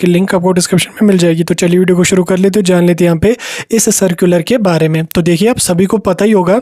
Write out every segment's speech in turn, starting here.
कि लिंक आपको डिस्क्रिप्शन में मिल जाएगी। तो चलिए वीडियो को शुरू कर लेते, जान लेते यहाँ पे इस सर्कुलर के बारे में। तो देखिए, आप सभी को पता ही होगा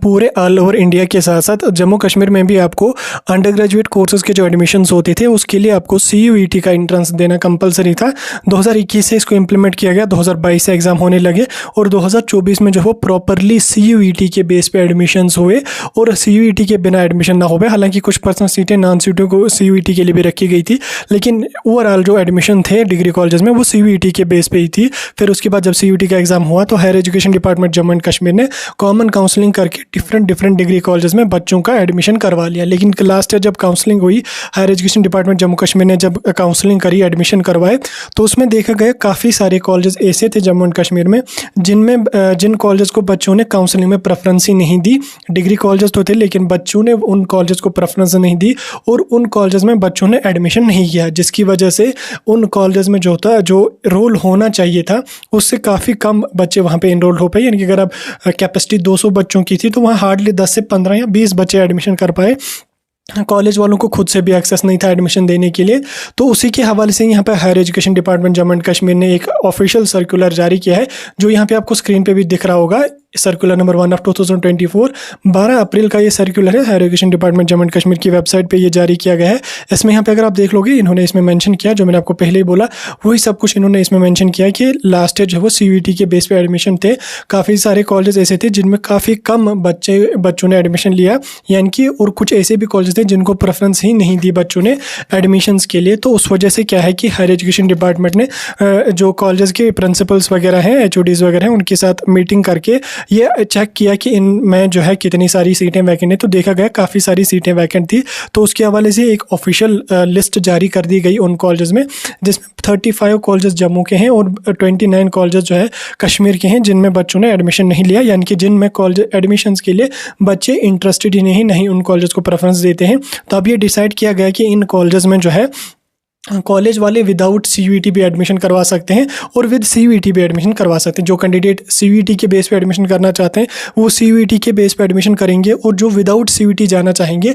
पूरे ऑल ओवर इंडिया के साथ साथ जम्मू कश्मीर में भी आपको अंडर ग्रेजुएट कोर्सेज़ के जो एडमिशन्स होते थे उसके लिए आपको CUET का एंट्रेंस देना कंपलसरी था। 2021 से इसको इम्प्लीमेंट किया गया, 2022 से एग्ज़ाम होने लगे और 2024 में जो वो प्रॉपरली CUET के बेस पे एडमिशन्स हुए और CUET के बिना एडमिशन ना हो गए। हालांकि कुछ % सीटें नॉन सीटों को CUET के लिए भी रखी गई थी, लेकिन ओवरऑल जो एडमिशन थे डिग्री कॉलेज में वो CUET के बेस पे ही थी। फिर उसके बाद जब CUET का एग्ज़ाम हुआ तो higher education department Jammu and Kashmir ने कॉमन काउंसलिंग करके डिफरेंट डिग्री कॉलेजेस में बच्चों का एडमिशन करवा लिया। लेकिन लास्ट ईयर जब काउंसलिंग हुई, higher education department Jammu Kashmir ने जब काउंसलिंग करी, एडमिशन करवाए, तो उसमें देखा गया काफ़ी सारे कॉलेजेस ऐसे थे जम्मू एंड कश्मीर में जिन कॉलेजेस को बच्चों ने काउंसलिंग में प्रेफरेंस ही नहीं दी। डिग्री कॉलेजेस तो थे लेकिन बच्चों ने उन कॉलेजेस को प्रेफरेंस नहीं दी और उन कॉलेजेस में बच्चों ने एडमिशन नहीं किया, जिसकी वजह से उन कॉलेजेस में जो रोल होना चाहिए था उससे काफ़ी कम बच्चे वहाँ पे इनरोल हो पाए। यानी कि अगर आप कैपेसिटी 200 बच्चों की थी तो वहाँ हार्डली 10 से 15 या 20 बच्चे एडमिशन कर पाए। कॉलेज वालों को खुद से भी एक्सेस नहीं था एडमिशन देने के लिए। तो उसी के हवाले से यहाँ पे higher education department Jammu and Kashmir ने एक ऑफिशियल सर्कुलर जारी किया है, जो यहाँ पे आपको स्क्रीन पे भी दिख रहा होगा। सर्कुलर नंबर 1 ऑफ 2024, 12 अप्रैल का ये सर्कुलर है। Higher education department Jammu and Kashmir की वेबसाइट पे ये जारी किया गया है। इसमें यहाँ पे अगर आप देख लोगे, इन्होंने इसमें मेंशन किया, जो मैंने आपको पहले ही बोला वही सब कुछ इन्होंने इसमें मेंशन किया कि लास्ट ईयर जो वो CUET के बेस पे एडमिशन थे। काफ़ी सारे कॉलेज ऐसे थे जिनमें काफ़ी कम बच्चों ने एडमिशन लिया, यानी कि और कुछ ऐसे भी कॉलेज थे जिनको प्रेफरेंस ही नहीं दी बच्चों ने एडमिशन्स के लिए। तो उस वजह से क्या है कि हायर एजुकेशन डिपार्टमेंट ने जो कॉलेज के प्रिंसिपल्स वगैरह हैं, HODs वगैरह हैं, उनके साथ मीटिंग करके ये चेक किया कि इनमें जो है कितनी सारी सीटें वैकेंट है। तो देखा गया काफ़ी सारी सीटें वैकेंट थी। तो उसके हवाले से एक ऑफिशियल लिस्ट जारी कर दी गई उन कॉलेजेस में, जिसमें 35 कॉलेजेस जम्मू के हैं और 29 कॉलेजेस जो है कश्मीर के हैं जिनमें बच्चों ने एडमिशन नहीं लिया, यानी कि जिनमें कॉलेज एडमिशन्स के लिए बच्चे इंटरेस्टेड ही नहीं उन कॉलेज को प्रेफरेंस देते हैं। तो अब ये डिसाइड किया गया कि इन कॉलेजेस में जो है कॉलेज वाले विदाउट CUET भी एडमिशन करवा सकते हैं और विद CUET भी एडमिशन करवा सकते हैं। जो कैंडिडेट CUET के बेस पे एडमिशन करना चाहते हैं वो CUET के बेस पे एडमिशन करेंगे, और जो विदाउट CUET जाना चाहेंगे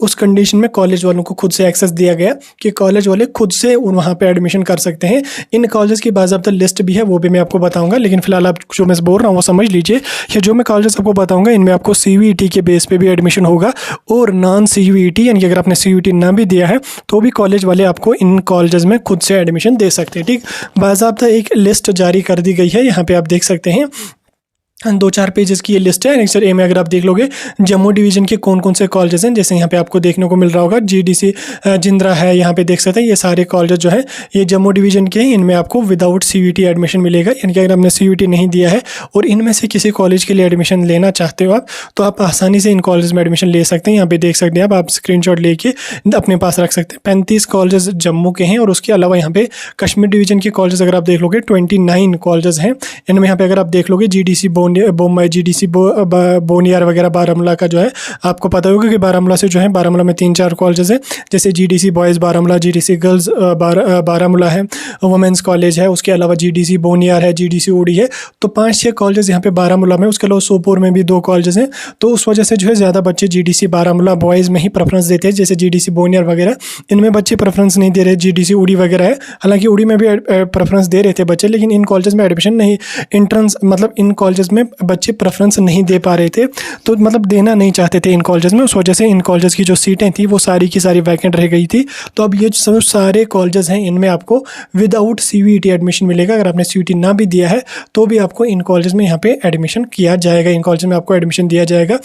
उस कंडीशन में कॉलेज वालों को खुद से एक्सेस दिया गया कि कॉलेज वाले खुद से वहाँ पे एडमिशन कर सकते हैं। इन कॉलेज की बाज़ाब्ता लिस्ट भी है, वो भी मैं आपको बताऊँगा, लेकिन फिलहाल आप जो मैं बोल रहा हूँ वो समझ लीजिए कि जो मैं कॉलेज आपको बताऊँगा इनमें आपको CUET के बेस पे भी एडमिशन होगा और नॉन CUET, यानी कि अगर आपने CUET ना भी दिया है तो भी कॉलेज वाले आपको इन कॉलेजेस में खुद से एडमिशन दे सकते हैं। ठीक, बाज़ाब्ता एक लिस्ट जारी कर दी गई है, यहाँ पे आप देख सकते हैं 2-4 पेजेस की ये लिस्ट है। नेक्स्ट ए में अगर आप देख लोगे जम्मू डिवीज़न के कौन कौन से कॉलेजेस हैं, जैसे यहाँ पे आपको देखने को मिल रहा होगा GDC जिंद्रा है, यहाँ पे देख सकते हैं ये सारे कॉलेज जो है ये जम्मू डिवीज़न के हैं। इनमें आपको विदाउट CUET एडमिशन मिलेगा, यानी कि अगर आपने CUET नहीं दिया है और इनमें से किसी कॉलेज के लिए एडमिशन लेना चाहते हो आप, तो आप आसानी से इन कॉलेज में एडमिशन ले सकते हैं। यहाँ पे देख सकते हैं आप स्क्रीनशॉट लेके अपने पास रख सकते हैं। 35 कॉलेज जम्मू के हैं और उसके अलावा यहाँ पे कश्मीर डिवीज़न के कॉलेज अगर आप देख लोगे 29 कॉलेज हैं। इनमें यहाँ पे अगर आप देख लोगे GDC बोम्बई, GDC बोनियार वगैरह बारामूला का जो है आपको पता होगा कि बारामूला से जो है बारामूला में 3-4 कॉलेजेस हैं, जैसे GDC boys Baramulla, GDC girls Baramulla है, वुमेंस कॉलेज है, उसके अलावा GDC बोनियार है, GDC OD है। तो 5-6 कॉलेजेस यहाँ पे बारामूला में, उसके अलावा सोपोर में भी 2 कॉलेजेस हैं। तो उस वजह से जो है ज़्यादा बच्चे GDC बारामूला बॉयज़ में ही प्रेफरेंस देते हैं, जैसे GDC बोनियार वगैरह इनमें बच्चे प्रेफरेंस नहीं दे रहे। GDC OD वगैरह है, हालांकि OD में भी प्रेफरेंस दे रहे थे बच्चे, लेकिन इन कॉलेजेस में एडमिशन नहीं, एंट्रेंस मतलब इन कॉलेजेस में बच्चे प्रेफरेंस नहीं दे पा रहे थे, तो मतलब देना नहीं चाहते थे इन कॉलेजेस में। उस वजह से इन कॉलेजेस की जो सीटें थी वो सारी की सारी वैकेंट रह गई थी। तो अब ये सब सारे कॉलेजेस हैं, इनमें आपको विदाउट CUET एडमिशन मिलेगा। अगर आपने CUET ना भी दिया है तो भी आपको इन कॉलेज में यहाँ पे एडमिशन किया जाएगा, इन कॉलेज में आपको एडमिशन दिया जाएगा।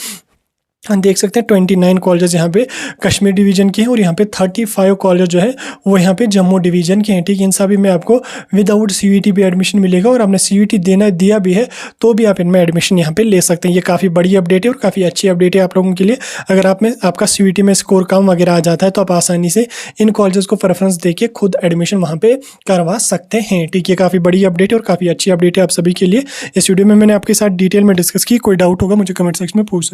देख सकते हैं 29 कॉलेजेस यहाँ पे कश्मीर डिवीज़न के हैं और यहाँ पे 35 कॉलेज जो है वो यहाँ पे जम्मू डिवीज़न के हैं। ठीक, इन सभी में आपको विदाउट CUET भी एडमिशन मिलेगा और आपने CUET दिया भी है तो भी आप इनमें एडमिशन यहाँ पे ले सकते हैं। ये काफ़ी बड़ी अपडेट है और काफ़ी अच्छी अपडेट है आप लोगों के लिए। अगर आपका CUET में स्कोर कम वगैरह आ जाता है तो आप आसानी से इन कॉलेजेस को प्रेफरेंस देके खुद एडमिशन वहाँ पर करवा सकते हैं। ठीक है, काफ़ी बड़ी अपडेट है और काफ़ी अच्छी अपडेट है आप सभी के लिए। इस वीडियो में मैंने आपके साथ डिटेल में डिस्कस की। कोई डाउट होगा मुझे कमेंट सेक्शन में पूछ सकते हैं।